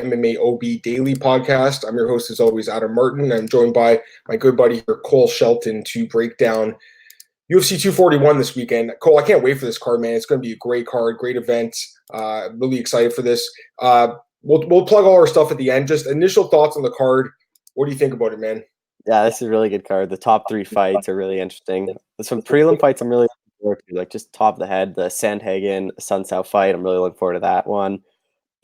MMAOB Daily Podcast. I'm your host, as always, Adam Martin. I'm joined by my good buddy here, Cole Shelton, to break down UFC 241 this weekend. Cole, I can't wait for this card, man. It's going to be a great card, great event. Really excited for this. We'll plug all our stuff at the end. Just initial thoughts on the card. What do you think about it, man? Yeah, this is a really good card. The top three fights are really interesting. There's some prelim fights I'm really looking forward to, like just top of the head, the Sandhagen, Sun South fight. I'm really looking forward to that one.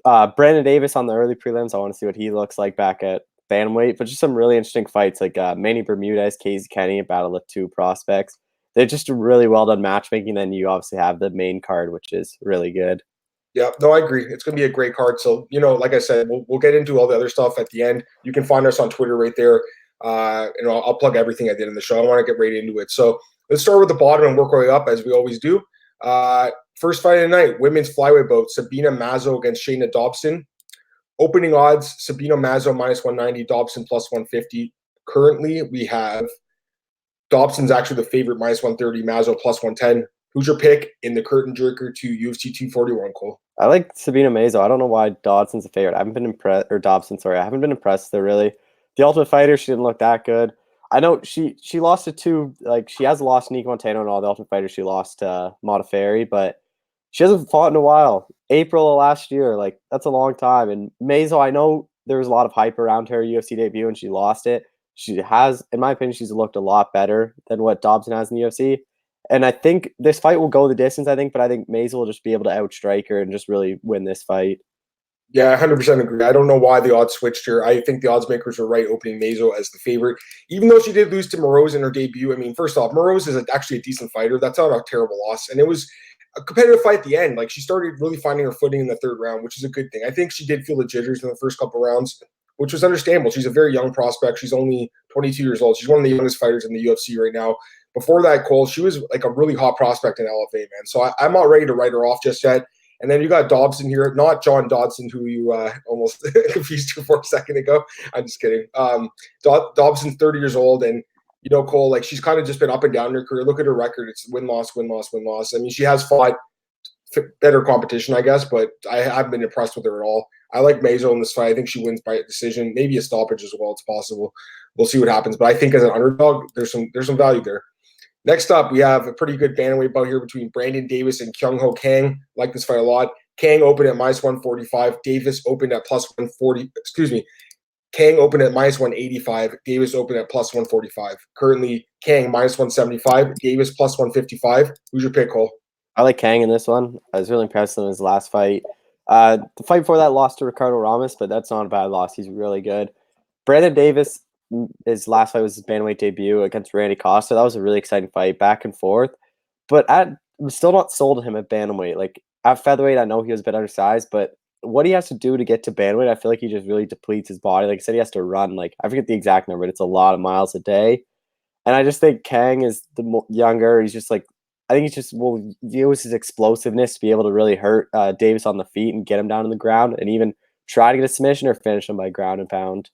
Brandon Davis on the early prelims. I want to see what he looks like back at bantamweight, but just some really interesting fights like Manny Bermudez, Casey Kenney, a battle of two prospects. They're just a really well done matchmaking. Then you obviously have the main card, which is really good. Yeah, no, I agree. It's going to be a great card. So, like I said, we'll get into all the other stuff at the end. You can find us on Twitter right there. And I'll plug everything at the end of the show. I want to get right into it. So let's start with the bottom and work our way up as we always do. First fight of the night, women's flyweight bout, Sabine Amazo against Shayna Dobson. Opening odds, Sabine Amazo minus 190, Dobson plus 150. Currently, we have Dobson's actually the favorite, minus 130, Amazo plus 110. Who's your pick in the curtain jerker to UFC 241, Cole? I like Sabine Amazo. I don't know why Dodson's a favorite. I haven't been impressed, or Dobson, sorry. I haven't been impressed there, really. The Ultimate Fighter, she didn't look that good. I know she lost to two, like she has lost Nico Montano and all the Ultimate Fighters. She lost Modafferi, but she hasn't fought in a while. April of last year, like that's a long time. And Mazo, I know there was a lot of hype around her UFC debut and she lost it. She has, in my opinion, she's looked a lot better than what Dobson has in the UFC. And I think this fight will go the distance, but I think Mazo will just be able to outstrike her and just really win this fight. Yeah, I 100% agree. I don't know why the odds switched here. I think the odds makers were right opening Mazo as the favorite. Even though she did lose to Morose in her debut, I mean, first off, Morose is actually a decent fighter. That's not a terrible loss. And it was a competitive fight at the end. Like, she started really finding her footing in the third round, which is a good thing. I think she did feel the jitters in the first couple rounds, which was understandable. She's a very young prospect. She's only 22 years old. She's one of the youngest fighters in the UFC right now. Before that, Cole, she was like a really hot prospect in LFA, man. So I'm not ready to write her off just yet. And then you got Dobson here, not John Dodson, who you almost confused you for a second ago. I'm just kidding. Dobson's 30 years old, and Cole, like she's kind of just been up and down in her career. Look at her record; it's win-loss, win-loss, win-loss. I mean, she has fought better competition, I guess, but I haven't been impressed with her at all. I like Mazo in this fight. I think she wins by decision, maybe a stoppage as well. It's possible. We'll see what happens. But I think as an underdog, there's some value there. Next up, we have a pretty good bantamweight bout here between Brandon Davis and Kyung-Ho Kang. I like this fight a lot. Kang opened at minus 145. Davis opened at plus 140. Excuse me. Kang opened at minus 185. Davis opened at plus 145. Currently, Kang minus 175. Davis plus 155. Who's your pick, Cole? I like Kang in this one. I was really impressed in his last fight. The fight before that lost to Ricardo Ramos, but that's not a bad loss. He's really good. Brandon Davis, his last fight was his bantamweight debut against Randy Costa. That was a really exciting fight, back and forth. But I'm still not sold to him at bantamweight. Like at featherweight, I know he was a bit undersized, but what he has to do to get to bantamweight, I feel like he just really depletes his body. Like I said, he has to run, like I forget the exact number, but it's a lot of miles a day. And I just think Kang is the younger. He's just like, I think he just will use his explosiveness to be able to really hurt Davis on the feet and get him down on the ground and even try to get a submission or finish him by ground and pound.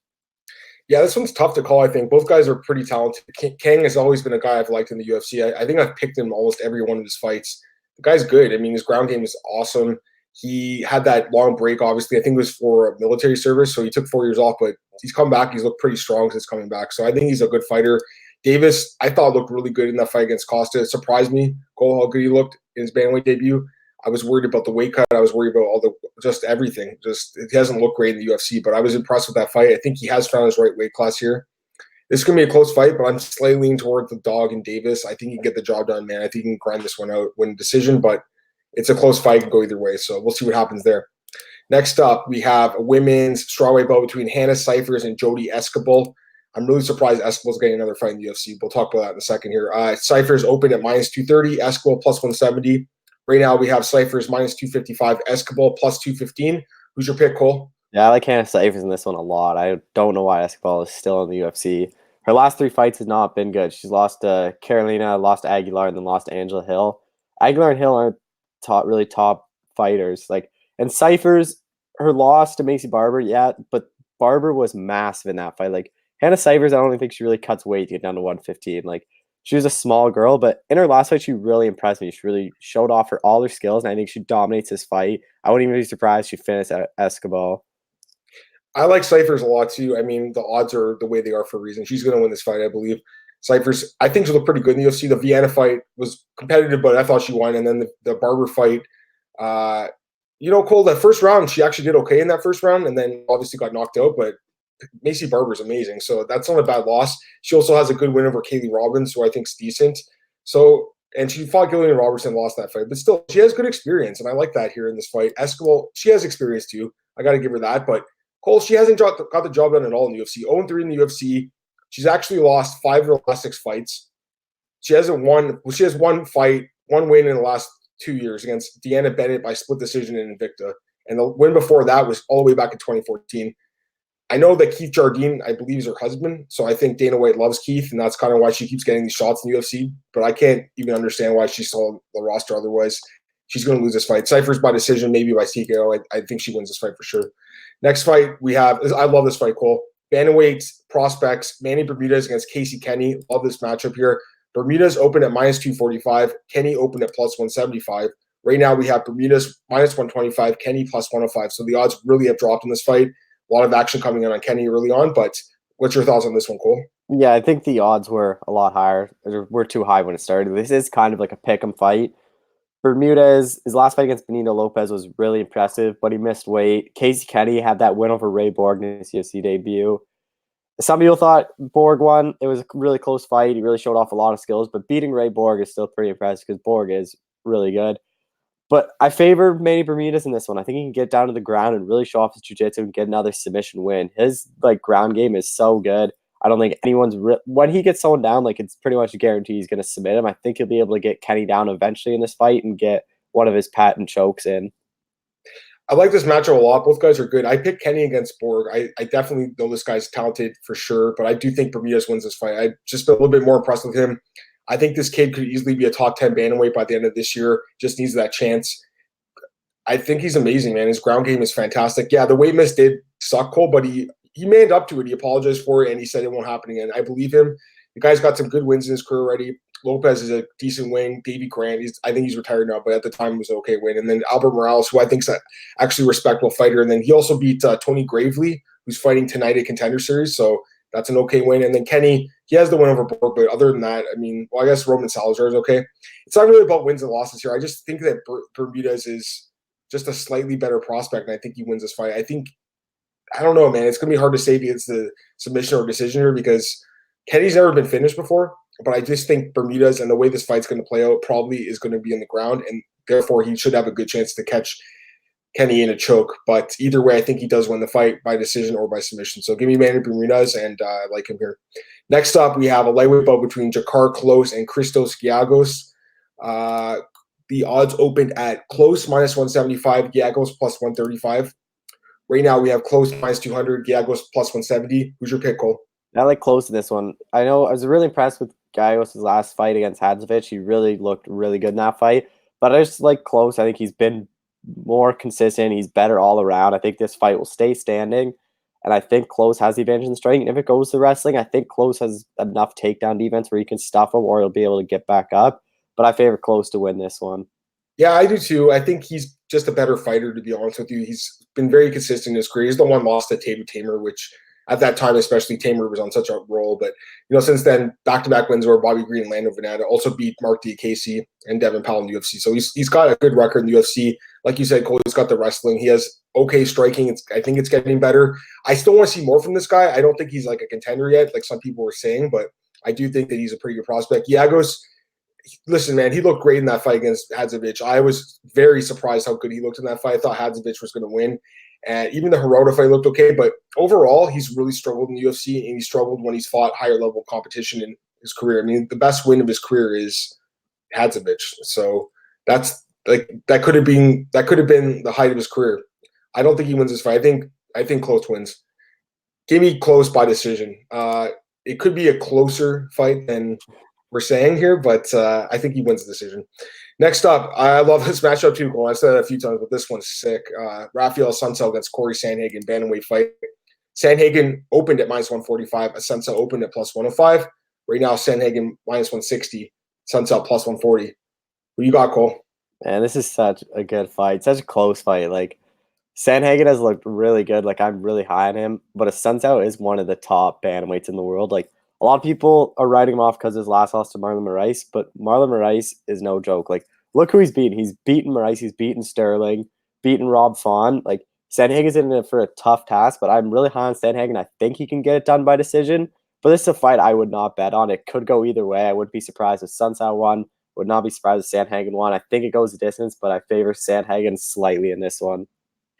Yeah, this one's tough to call, I think. Both guys are pretty talented. Kang has always been a guy I've liked in the UFC. I think I've picked him almost every one of his fights. The guy's good. I mean, his ground game is awesome. He had that long break, obviously. I think it was for military service, so he took 4 years off, but he's come back. He's looked pretty strong since coming back. So I think he's a good fighter. Davis, I thought looked really good in that fight against Costa. It surprised me, Cole, how good he looked in his bantamweight debut. I was worried about the weight cut. I was worried about just everything. He hasn't looked great in the UFC, but I was impressed with that fight. I think he has found his right weight class here. This is going to be a close fight, but I'm slightly leaning toward the dog and Davis. I think he can get the job done, man. I think he can grind this one out, win a decision, but it's a close fight. It can go either way, so we'll see what happens there. Next up, we have a women's strawweight bout between Hannah Cifers and Jody Escobar. I'm really surprised Escobar's getting another fight in the UFC. We'll talk about that in a second here. Cifers open at minus 230, Escobar plus 170. Right now, we have Cifers minus 255, Escobar plus 215. Who's your pick, Cole? Yeah, I like Hannah Cifers in this one a lot. I don't know why Escobar is still in the UFC. Her last three fights has not been good. She's lost to Carolina, lost to Aguilar, and then lost to Angela Hill. Aguilar and Hill aren't really top fighters. And Cifers, her loss to Macy Barber, yeah, but Barber was massive in that fight. Like Hannah Cifers, I don't even think she really cuts weight to get down to 115. Like she was a small girl, but in her last fight, she really impressed me. She really showed off all her skills, and I think she dominates this fight. I wouldn't even be surprised she finished at Escobar. I like Cyphers a lot too. I mean, the odds are the way they are for a reason. She's going to win this fight, I believe. Cyphers, I think she looked pretty good in the UFC. The Vienna fight was competitive, but I thought she won. And then the Barber fight, Cole, that first round, she actually did okay in that first round, and then obviously got knocked out. But Macy Barber's amazing, so that's not a bad loss. She also has a good win over Kaylee Robbins, who I think is decent. So, and she fought Gillian Robertson, lost that fight, but still, she has good experience, and I like that here in this fight. Esquivel, she has experience too. I got to give her that, but Cole, she hasn't got the job done at all in the UFC. 0-3 in the UFC. She's actually lost 5 of her last 6 fights. She hasn't won. Well, she has one win in the last 2 years against Deanna Bennett by split decision in Invicta. And the win before that was all the way back in 2014. I know that Keith Jardine, I believe, is her husband. So I think Dana White loves Keith, and that's kind of why she keeps getting these shots in the UFC. But I can't even understand why she's still on the roster otherwise. She's going to lose this fight. Cyphers by decision, maybe by TKO. I think she wins this fight for sure. Next fight we have – I love this fight, Cole. Bantamweight prospects, Manny Bermudez against Casey Kenney. Love this matchup here. Bermudez opened at -245. Kenney opened at +175. Right now we have Bermudez -125, Kenney +105. So the odds really have dropped in this fight. A lot of action coming in on Kenney early on. But what's your thoughts on this one, Cole? Yeah, I think the odds were a lot higher. Were too high when it started. This is kind of like a pick'em fight. Bermudez, his last fight against Benito Lopez was really impressive, but he missed weight. Casey Kenney had that win over Ray Borg in his UFC debut. Some people thought Borg won. It was a really close fight. He really showed off a lot of skills, but beating Ray Borg is still pretty impressive because Borg is really good. But I favor Manny Bermudez in this one. I think he can get down to the ground and really show off his jiu-jitsu and get another submission win. His ground game is so good. I don't think anyone's when he gets someone down, it's pretty much a guarantee he's going to submit him. I think he'll be able to get Kenney down eventually in this fight and get one of his patent chokes in. I like this matchup a lot. Both guys are good. I picked Kenney against Borg. I definitely know this guy's talented for sure, but I do think Bermudez wins this fight. I've just been a little bit more impressed with him. I think this kid could easily be a top 10 bantamweight by the end of this year. Just needs that chance. I think he's amazing, man. His ground game is fantastic. Yeah, the weight miss did suck, Cole, but he manned up to it. He apologized for it, and he said it won't happen again. I believe him. The guy's got some good wins in his career already. Lopez is a decent win. Davey Grant, I think he's retired now, but at the time it was an okay win. And then Albert Morales, who I think is actually a respectable fighter. And then he also beat Tony Gravely, who's fighting tonight at Contender Series. So that's an okay win. And then Kenney, he has the win over Borg, but other than that, I guess Roman Salazar is okay. It's not really about wins and losses here. I just think that Bermudez is just a slightly better prospect, and I think he wins this fight. I don't know, man. It's going to be hard to say if it's the submission or decision here because Kenny's never been finished before, but I just think Bermudez and the way this fight's going to play out probably is going to be in the ground, and therefore he should have a good chance to catch Kenney in a choke. But either way, I think he does win the fight by decision or by submission. So give me Manny Bermudez, and I like him here. Next up, we have a lightweight bout between Jakar Close and Christos Giagos. The odds opened at Close -175, Giagos +135. Right now we have Close -200, Giagos +170. Who's your pick, Cole? I like Close in this one. I know I was really impressed with Giagos' last fight against Hadzovic. He really looked really good in that fight. But I just like Close. I think he's been more consistent. He's better all around. I think this fight will stay standing. And I think Close has the advantage in striking. If it goes to wrestling, I think Close has enough takedown defense where he can stuff him or he'll be able to get back up. But I favor Close to win this one. Yeah, I do too. I think he's just a better fighter, to be honest with you. He's been very consistent in his career. He's the one lost to Tamer, which at that time, especially, Tamer was on such a roll. But, since then, back-to-back wins over Bobby Green and Lando Venata. Also beat Mark Diakese and Devin Powell in the UFC. So he's got a good record in the UFC. Like you said, Cole, he's got the wrestling. He has okay striking. I think it's getting better. I still want to see more from this guy. I don't think he's like a contender yet, like some people were saying. But I do think that he's a pretty good prospect. Giagos, listen, man, he looked great in that fight against Hadzovic. I was very surprised how good he looked in that fight. I thought Hadzovic was going to win. And even the Hirota fight looked okay. But overall, he's really struggled in the UFC, and he struggled when he's fought higher-level competition in his career. The best win of his career is Hadzovic. So that's that could have been the height of his career. I don't think he wins this fight. I think Close wins. Give me Close by decision. It could be a closer fight than we're saying here, but I think he wins the decision. Next up, I love this matchup too, Cole. I've said it a few times, but this one's sick. Rafael Assunção against Corey Sandhagen, bantamweight fight. Sandhagen opened at -145. Assunção opened at +105. Right now, Sandhagen -160. Assunção +140. Who you got, Cole? Man, this is such a good fight. Such a close fight. Sandhagen has looked really good. Like, I'm really high on him, but Asuncao is one of the top bantamweights in the world. Like, a lot of people are writing him off because his last loss to Marlon Moraes, but Marlon Moraes is no joke. Like, look who he's beaten. He's beaten Moraes, he's beaten Sterling, beaten Rob Font. Like, Sandhagen's in it for a tough task, but I'm really high on Sandhagen. I think he can get it done by decision, but this is a fight I would not bet on. It could go either way. I wouldn't be surprised if Asuncao won. Would not be surprised if Sandhagen won. I think it goes the distance, but I favor Sandhagen slightly in this one.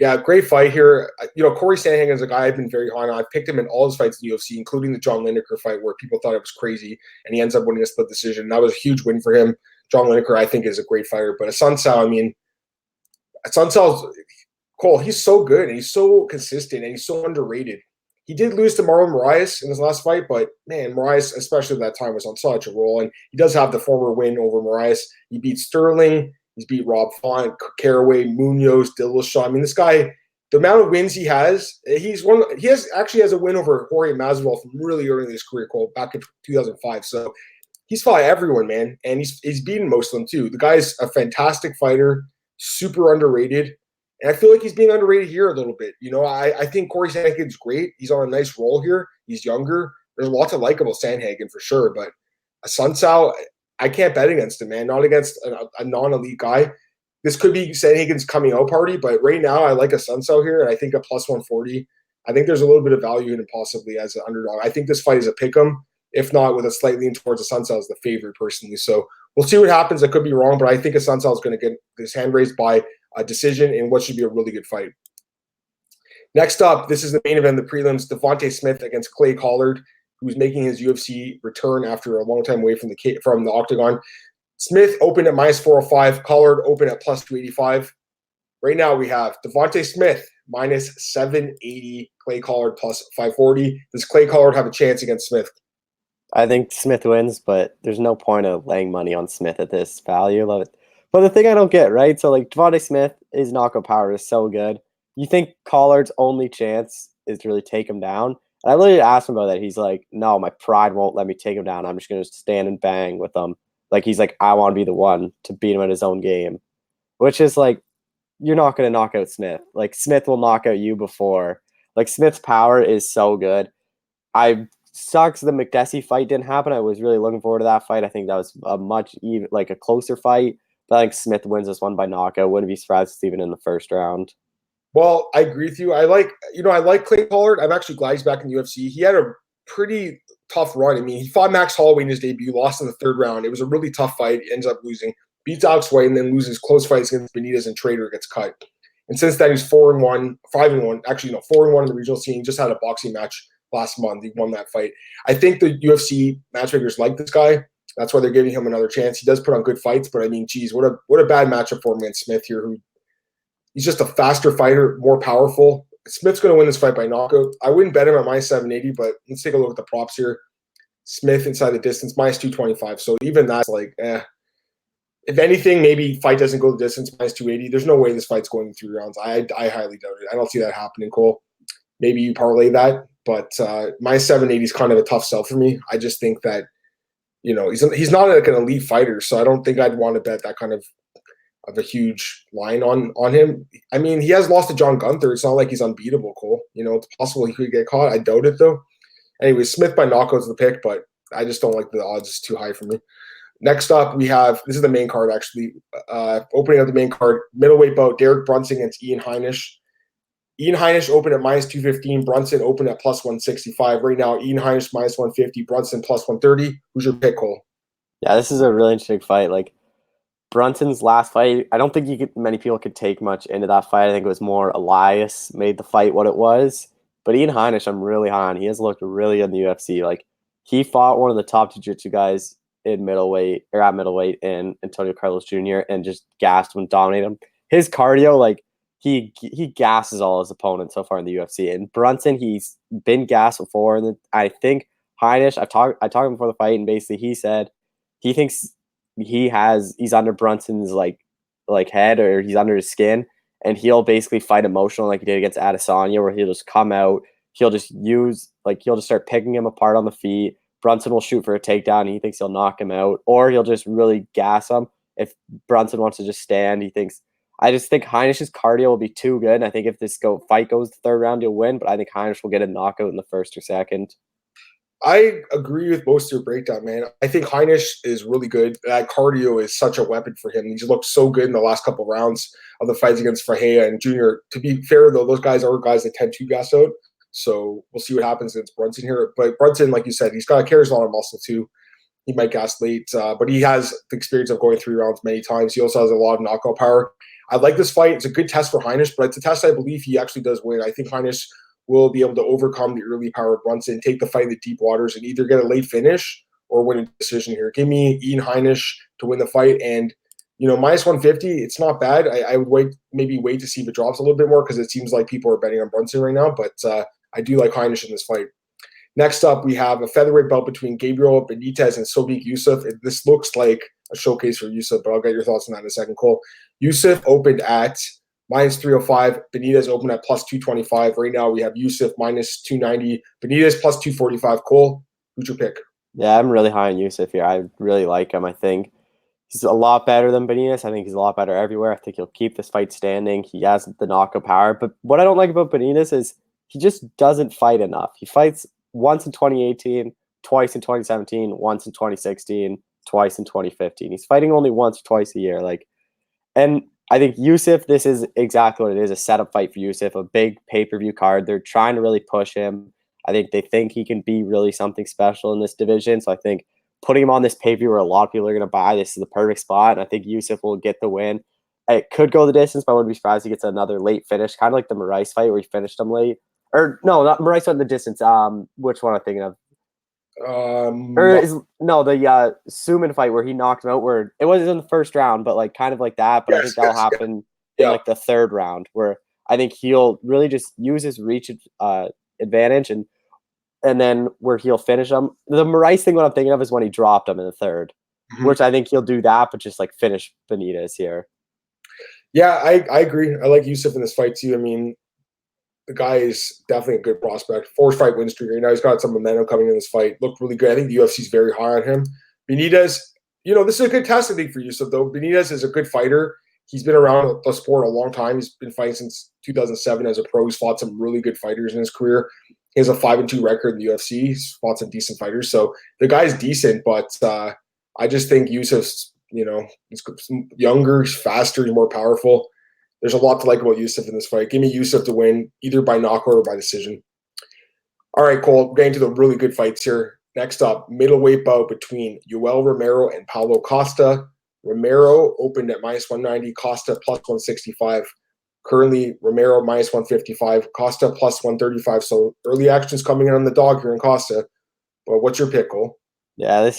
Yeah, great fight here. Corey Sandhagen is a guy I've been very high on. I've picked him in all his fights in the UFC, including the John Lineker fight where people thought it was crazy, and he ends up winning a split decision. That was a huge win for him. John Lineker, I think, is a great fighter. But Asuncao, Cole, he's so good, and he's so consistent, and he's so underrated. He did lose to Marlon Moraes in his last fight, but, man, Moraes, especially at that time, was on such a roll. And he does have the former win over Moraes. He beat Sterling. He's beat Rob Font, Caraway, Munoz, Dillashaw. This guy, the amount of wins he has, he actually has a win over Jorge Masvidal from really early in his career, Cole, back in 2005. So he's fought everyone, man, and he's beaten most of them too. The guy's a fantastic fighter, super underrated, and I feel like he's being underrated here a little bit. I think Corey Sandhagen's great. He's on a nice roll here. He's younger. There's a lot to like about Sandhagen for sure, but Asuncao, I can't bet against him, man. Not against a non-elite guy. This could be Sandhagen's coming out party, but right now I like Asuncao here, and I think a plus 140. I think there's a little bit of value in him possibly as an underdog. I think this fight is a pick'em, if not with a slight lean towards Asuncao as the favorite personally. So we'll see what happens. I could be wrong, but I think Asuncao is going to get his hand raised by a decision in what should be a really good fight. Next up, this is the main event of the prelims, Devontae Smith against Clay Collard, who's making his UFC return after a long time away from the octagon. Smith opened at minus 405. Collard opened at plus 285. Right now we have Devontae Smith minus 780. Clay Collard plus 540. Does Clay Collard have a chance against Smith? I think Smith wins, but there's no point of laying money on Smith at this value. Love it. But the thing I don't get, right? So, like, Devontae Smith, his knockout power is so good. You think Collard's only chance is to really take him down? And I literally asked him about that. He's like, no, my pride won't let me take him down. I'm just going to stand and bang with him. Like, he's like, I want to be the one to beat him at his own game. Which is like, you're not going to knock out Smith. Like, Smith will knock out you before. Like, Smith's power is so good. I sucks the McDessie fight didn't happen. I was really looking forward to that fight. I think that was a closer fight. But I think Smith wins this one by knockout. Wouldn't be surprised if it's even in the first round. Well, I agree with you. I like Clay Collard. I'm actually glad he's back in the UFC. He had a pretty tough run. He fought Max Holloway in his debut, lost in the third round. It was a really tough fight. He ends up losing, beats Alex White, and then loses close fights against Benitez and Trader, gets cut. And since then, he's 4-1, 5-1. Actually, no, 4-1 in the regional scene. He just had a boxing match last month. He won that fight. I think the UFC matchmakers like this guy. That's why they're giving him another chance. He does put on good fights, but geez, what a bad matchup for him against Smith here, who he's just a faster fighter, more powerful. Smith's going to win this fight by knockout. I wouldn't bet him at minus 780, but let's take a look at the props here. Smith inside the distance, minus 225. So even that's like, if anything, maybe fight doesn't go the distance, minus 280. There's no way this fight's going 3 rounds. I highly doubt it. I don't see that happening, Cole. Maybe you parlay that, but minus 780 is kind of a tough sell for me. I just think that, he's not like an elite fighter, so I don't think I'd want to bet that kind of a huge line on him. He has lost to John Gunther. It's not like he's unbeatable, Cole. It's possible he could get caught. I doubt it, though. Anyway, Smith by knockout's the pick, but I just don't like the odds. It's too high for me. Next up, we have – this is the main card, actually. Opening up the main card, middleweight bout, Derek Brunson against Ian Heinisch. Ian Heinisch opened at minus 215. Brunson opened at plus 165. Right now, Ian Heinisch minus 150. Brunson plus 130. Who's your pick, Cole? Yeah, this is a really interesting fight. Like, Brunson's last fight, I don't think many people could take much into that fight. I think it was more Elias made the fight what it was. But Ian Heinisch, I'm really high on. He has looked really good in the UFC. Like, he fought one of the top jiu-jitsu guys at middleweight in Antonio Carlos Jr. and just gassed him and dominated him. His cardio, like, he gasses all his opponents so far in the UFC. And Brunson, he's been gassed before. And I think Heinisch, I talked to him before the fight, and basically he said he thinks he's under Brunson's like head, or he's under his skin, and he'll basically fight emotional like he did against Adesanya, where he'll just come out, he'll just start picking him apart on the feet. Brunson will shoot for a takedown, and he thinks he'll knock him out, or he'll just really gas him. If Brunson wants to just stand, he thinks, I just think Heinish's cardio will be too good. And I think if this fight goes the third round, he'll win. But I think Heinisch will get a knockout in the first or second. I agree with most of your breakdown, man. I think Heinisch is really good. That cardio is such a weapon for him. He's looked so good in the last couple of rounds of the fights against Fajea and Junior. To be fair, though, those guys are guys that tend to gas out. So we'll see what happens against Brunson here. But Brunson, like you said, carries a lot of muscle too. He might gas late, but he has the experience of going 3 rounds many times. He also has a lot of knockout power. I like this fight. It's a good test for Heinisch, but it's a test I believe he actually does win. I think Heinisch will be able to overcome the early power of Brunson, take the fight in the deep waters, and either get a late finish or win a decision here. Give me Ian Heinisch to win the fight. And, minus 150, it's not bad. I would wait to see if it drops a little bit more because it seems like people are betting on Brunson right now. But I do like Heinisch in this fight. Next up, we have a featherweight bout between Gabriel Benitez and Sobik Yusuf. This looks like a showcase for Yusuf, but I'll get your thoughts on that in a second, Cole. Yusuf opened at minus 305. Benitez opened at plus 225. Right now, we have Yusuf minus 290. Benitez plus 245. Cole, who's your pick? Yeah, I'm really high on Yusuf here. I really like him. I think he's a lot better than Benitez. I think he's a lot better everywhere. I think he'll keep this fight standing. He has the knockout power. But what I don't like about Benitez is he just doesn't fight enough. He fights once in 2018, twice in 2017, once in 2016, twice in 2015. He's fighting only once or twice a year. And I think Yusuf, this is exactly what it is, a setup fight for Yusuf, a big pay-per-view card. They're trying to really push him. I think they think he can be really something special in this division. So I think putting him on this pay-per-view where a lot of people are going to buy, this is the perfect spot. And I think Yusuf will get the win. It could go the distance, but I wouldn't be surprised if he gets another late finish, kind of like the Moraes fight where he finished him late. Or no, not Moraes went the distance. Which one I'm thinking of? The Suman fight where he knocked him out, where it wasn't in the first round, but kind of like that. But I think that'll happen in the third round, where I think he'll really just use his reach advantage and then where he'll finish him. The Moraes thing, what I'm thinking of is when he dropped him in the third, which I think he'll do that, but just finish Benitez here. Yeah, I agree. I like Yusuf in this fight too. I mean, the guy is definitely a good prospect. 4-fight win streak right now. He's got some momentum coming in this fight. Looked really good. I think the UFC is very high on him. Benitez, this is a good test, I think, for Yusuf, though. Benitez is a good fighter. He's been around the sport a long time. He's been fighting since 2007 as a pro. He's fought some really good fighters in his career. He has a 5-2 record in the UFC. He's fought some decent fighters. So the guy's decent, but I just think Yusuf's, he's younger, he's faster, he's more powerful. There's a lot to like about Yusuf in this fight. Give me Yusuf to win, either by knockout or by decision. All right, Cole, we're getting to the really good fights here. Next up, middleweight bout between Yoel Romero and Paulo Costa. Romero opened at minus 190, Costa plus 165. Currently, Romero minus 155, Costa plus 135. So early action's coming in on the dog here in Costa. But what's your pick, Cole? Yeah,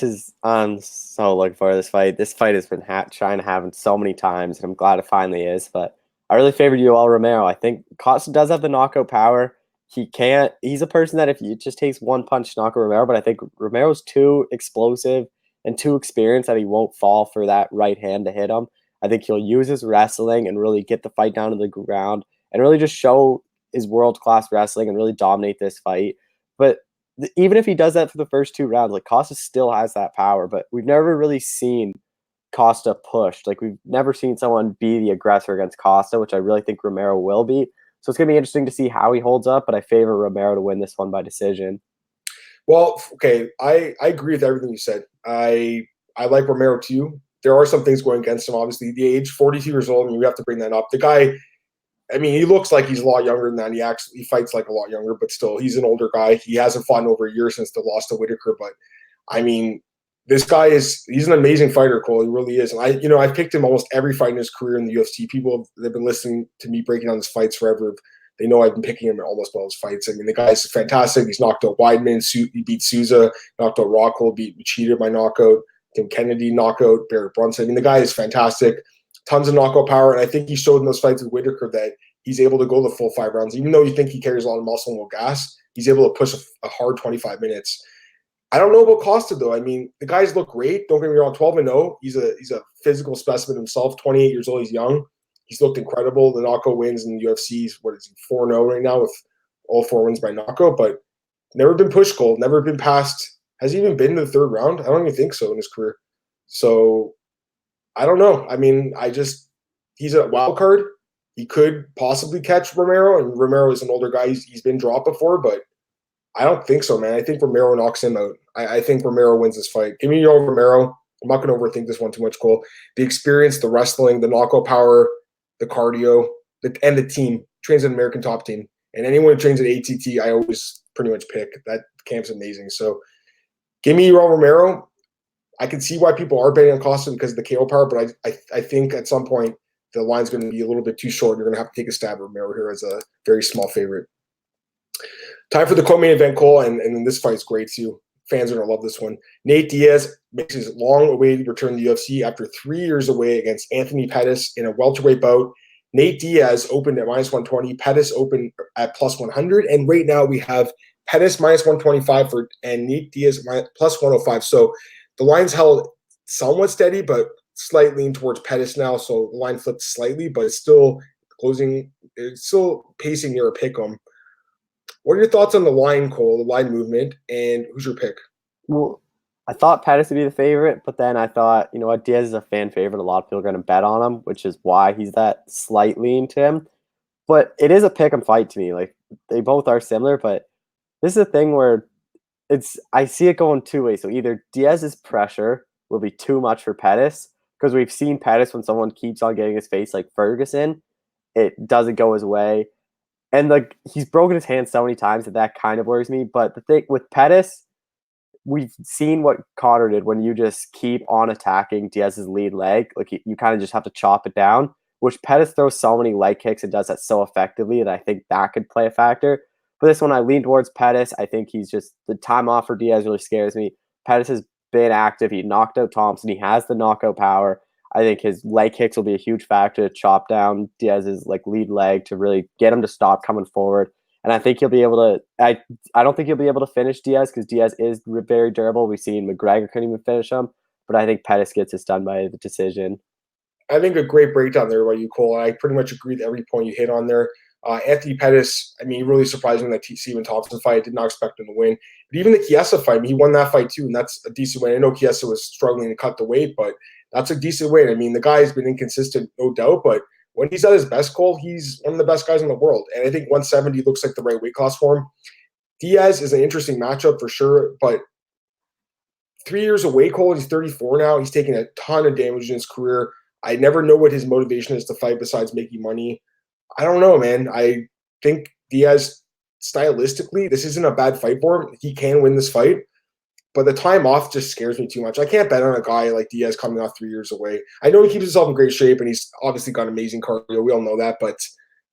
I'm so looking forward to this fight. This fight has been trying to happen so many times, and I'm glad it finally is. But I really favored Yoel Romero. I think Costa does have the knockout power. He's a person that if it just takes one punch to knock Romero, but I think Romero's too explosive and too experienced that he won't fall for that right hand to hit him. I think he'll use his wrestling and really get the fight down to the ground and really just show his world-class wrestling and really dominate this fight. But even if he does that for the first 2 rounds, Costa still has that power, but we've never really seen Costa pushed. We've never seen someone be the aggressor against Costa, which I really think Romero will be. So it's going to be interesting to see how he holds up, but I favor Romero to win this one by decision. Well, okay, I agree with everything you said. I like Romero too. There are some things going against him, obviously. The age, 42 years old, we have to bring that up. The guy, he looks like he's a lot younger than that. He fights like a lot younger, but still, he's an older guy. He hasn't fought in over a year since the loss to Whitaker, but this guy he's an amazing fighter, Cole. He really is. And I've picked him almost every fight in his career in the UFC. People they've been listening to me breaking down his fights forever. They know I've been picking him in almost all his fights. The guy's fantastic. He's knocked out Weidman. He beat Souza, knocked out Rockhold, beat Machida by knockout, Tim Kennedy knockout, Barrett Brunson. The guy is fantastic. Tons of knockout power. And I think he showed in those fights with Whitaker that he's able to go the full 5 rounds. Even though you think he carries a lot of muscle and will gas, he's able to push a hard 25 minutes. I don't know about Costa, though. The guys look great. Don't get me wrong, 12-0. He's a physical specimen himself. 28 years old. He's young. He's looked incredible. The knockout wins in the UFC. What is he, 4-0 right now with all 4 wins by knockout, but never been pushed, Gold, never been past. Has he even been to the 3rd round? I don't even think so in his career. So I don't know. he's a wild card. He could possibly catch Romero, and Romero is an older guy. He's been dropped before, but I don't think so, man. I think Romero knocks him out. I think Romero wins this fight. Give me your Romero. I'm not going to overthink this one too much, Cole. The experience, the wrestling, the knockout power, the cardio, and the team. Trains an American top team. And anyone who trains at ATT, I always pretty much pick. That camp's amazing. So give me Yoel Romero. I can see why people are betting on Costa because of the KO power, but I think at some point the line's going to be a little bit too short. You're going to have to take a stab at Romero here as a very small favorite. Time for the co-main event, Cole, and this fight's great too. Fans are going to love this one. Nate Diaz makes his long-awaited return to the UFC after 3 years away against Anthony Pettis in a welterweight bout. Nate Diaz opened at -120, Pettis opened at +100, and right now we have Pettis -125 and Nate Diaz +105. So the line's held somewhat steady, but slight lean towards Pettis now. So the line flipped slightly, but it's still closing. It's still pacing near a pick'em. What are your thoughts on the line, Cole, the line movement, and who's your pick? Well, I thought Pettis would be the favorite, but then I thought, you know what, Diaz is a fan favorite. A lot of people are going to bet on him, which is why he's that slight lean to him. But it is a pick'em fight to me. Like, they both are similar, but this is a thing where I see it going two ways. So either Diaz's pressure will be too much for Pettis, because we've seen Pettis when someone keeps on getting his face like Ferguson, it doesn't go his way. And like he's broken his hand so many times that kind of worries me. But the thing with Pettis, we've seen what Connor did when you just keep on attacking Diaz's lead leg. Like you kind of just have to chop it down, which Pettis throws so many leg kicks and does that so effectively that I think that could play a factor. For this one, I lean towards Pettis. I think he's just the time off for Diaz really scares me. Pettis has been active. He knocked out Thompson. He has the knockout power. I think his leg kicks will be a huge factor to chop down Diaz's like lead leg to really get him to stop coming forward. And I think he'll be able to. I don't think he'll be able to finish Diaz because Diaz is very durable. We've seen McGregor couldn't even finish him, but I think Pettis gets this done by the decision. I think a great breakdown there by you, Cole. I pretty much agree with every point you hit on there. Anthony Pettis, I mean, really surprising that Stephen Thompson fight. I did not expect him to win. But even the Chiesa fight, I mean, he won that fight too, and that's a decent win. I know Chiesa was struggling to cut the weight, but that's a decent win. I mean, the guy has been inconsistent, no doubt, but when he's at his best, Cole, he's one of the best guys in the world. And I think 170 looks like the right weight class for him. Diaz is an interesting matchup for sure, but 3 years away, Cole, he's 34 now. He's taken a ton of damage in his career. I never know what his motivation is to fight besides making money. I don't know, man. I think Diaz, stylistically, this isn't a bad fight for him. He can win this fight. But the time off just scares me too much. I can't bet on a guy like Diaz coming off 3 years away. I know he keeps himself in great shape, and he's obviously got amazing cardio. We all know that. But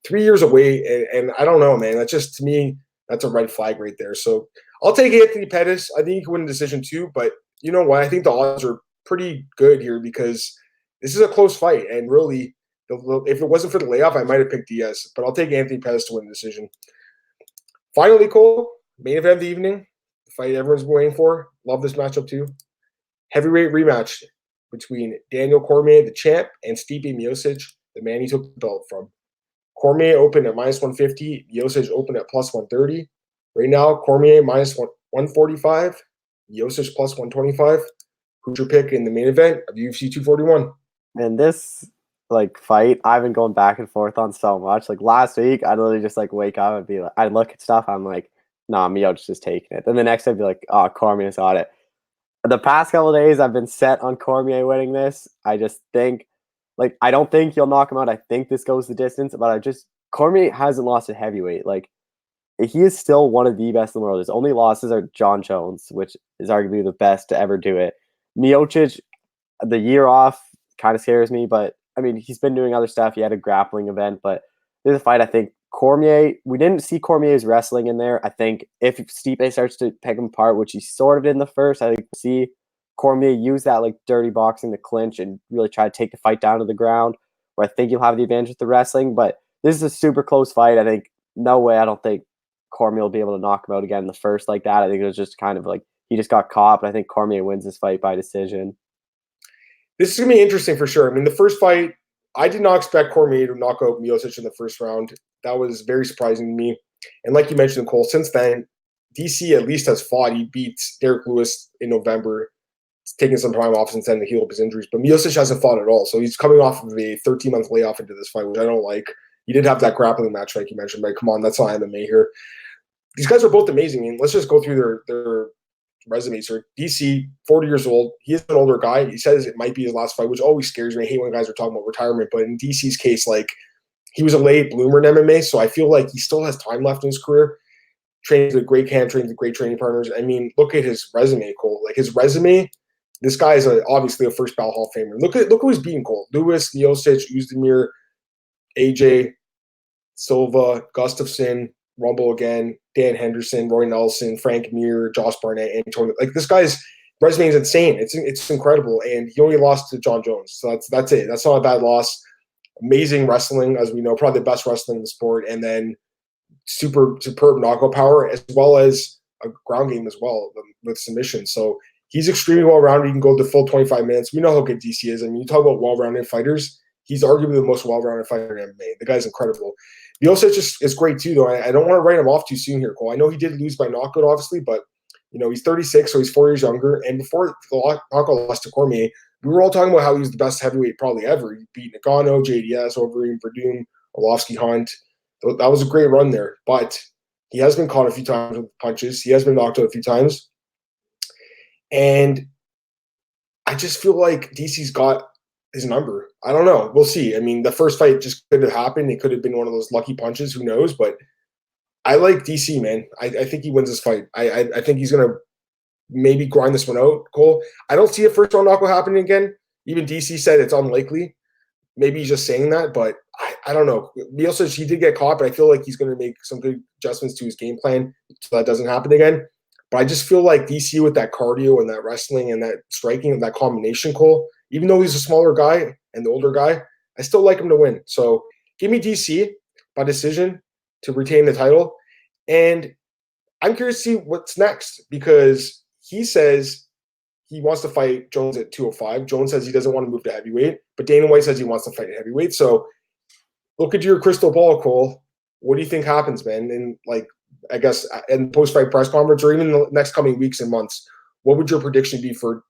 3 years away, and I don't know, man. That's just, to me, that's a red flag right there. So I'll take Anthony Pettis. I think he can win a decision too. But you know what? I think the odds are pretty good here because this is a close fight. And really, if it wasn't for the layoff, I might have picked Diaz. But I'll take Anthony Pettis to win the decision. Finally, Cole, main event of the evening. Fight everyone's been waiting for. Love this matchup too. Heavyweight rematch between Daniel Cormier, the champ, and Stipe Miocic, the man he took the belt from. Cormier opened at -150. Miocic opened at +130. Right now, Cormier -145. Miocic +125. Who's your pick in the main event of UFC 241? And this fight, I've been going back and forth on so much. Like last week, I'd literally just wake up and be like, I'd look at stuff. I'm like, nah, Miocic's just taking it. Then the next day, I'd be like, oh, Cormier's on it. The past couple of days, I've been set on Cormier winning this. I just think, I don't think he'll knock him out. I think this goes the distance, but Cormier hasn't lost a heavyweight. He is still one of the best in the world. His only losses are John Jones, which is arguably the best to ever do it. Miocic, the year off kind of scares me, but I mean, he's been doing other stuff. He had a grappling event, but there's a fight I think Cormier, we didn't see Cormier's wrestling in there. I think if Stipe starts to pick him apart, which he sort of did in the first, I think we'll see Cormier use that dirty boxing to clinch and really try to take the fight down to the ground, where I think you'll have the advantage with the wrestling. But this is a super close fight. I think no way. I don't think Cormier will be able to knock him out again in the first like that. I think it was just kind of he just got caught, but I think Cormier wins this fight by decision. This is going to be interesting for sure. I mean, the first fight, I did not expect Cormier to knock out Miocic in the first round. That was very surprising to me. And like you mentioned, Cole, since then, DC at least has fought. He beat Derek Lewis in November. taking some time off since then to heal up his injuries. But Miocic hasn't fought at all, so he's coming off of a 13-month layoff into this fight, which I don't like. He did have that grappling match, like you mentioned, but come on, that's not MMA here. These guys are both amazing. I mean, let's just go through their resumes here. DC, 40 years old. He is an older guy. He says it might be his last fight, which always scares me. I hate when guys are talking about retirement, but in DC's case, like, he was a late bloomer in MMA, so I feel like he still has time left in his career. Trains with great camp, trains with great training partners. I mean, look at his resume, Cole. Like, his resume, this guy is obviously a first ballot Hall of Famer. Look who he's beating, Cole. Lewis, Miocic, Uzdemir, AJ, Silva, Gustafson, Rumble again, Dan Henderson, Roy Nelson, Frank Mir, Josh Barnett, Antonio. Like, this guy's resume is insane. It's incredible, and he only lost to John Jones. So that's it. That's not a bad loss. Amazing wrestling, as we know, probably the best wrestling in the sport, and then superb knockout power, as well as a ground game as well with submission. So he's extremely well-rounded. He can go the full 25 minutes. We know how good DC is. I mean, you talk about well-rounded fighters. He's arguably the most well-rounded fighter in MMA. The guy's incredible. Miocic is great too, though. I don't want to write him off too soon here, Cole. I know he did lose by knockout, obviously, but he's 36, so he's 4 years younger. And before the knockout loss to Cormier, we were all talking about how he was the best heavyweight probably ever. He beat Nagano, JDS, Overeem, Verdum, Orlovsky, Hunt. That was a great run there. But he has been caught a few times with punches. He has been knocked out a few times. And I just feel like DC's got his number. I don't know. We'll see. I mean, the first fight just could have happened. It could have been one of those lucky punches. Who knows? But I like DC, man. I think he wins this fight. I think he's going to maybe grind this one out, Cole. I don't see a first-round knockout happening again. Even DC said it's unlikely. Maybe he's just saying that, but I don't know. Miocic, he did get caught, but I feel like he's going to make some good adjustments to his game plan so that doesn't happen again. But I just feel like DC with that cardio and that wrestling and that striking and that combination, Cole, even though he's a smaller guy and the older guy, I still like him to win. So give me DC by decision to retain the title. And I'm curious to see what's next because he says he wants to fight Jones at 205. Jones says he doesn't want to move to heavyweight, but Dana White says he wants to fight at heavyweight. So look at your crystal ball, Cole. What do you think happens, man? And I guess in post-fight press conference or even in the next coming weeks and months, what would your prediction be for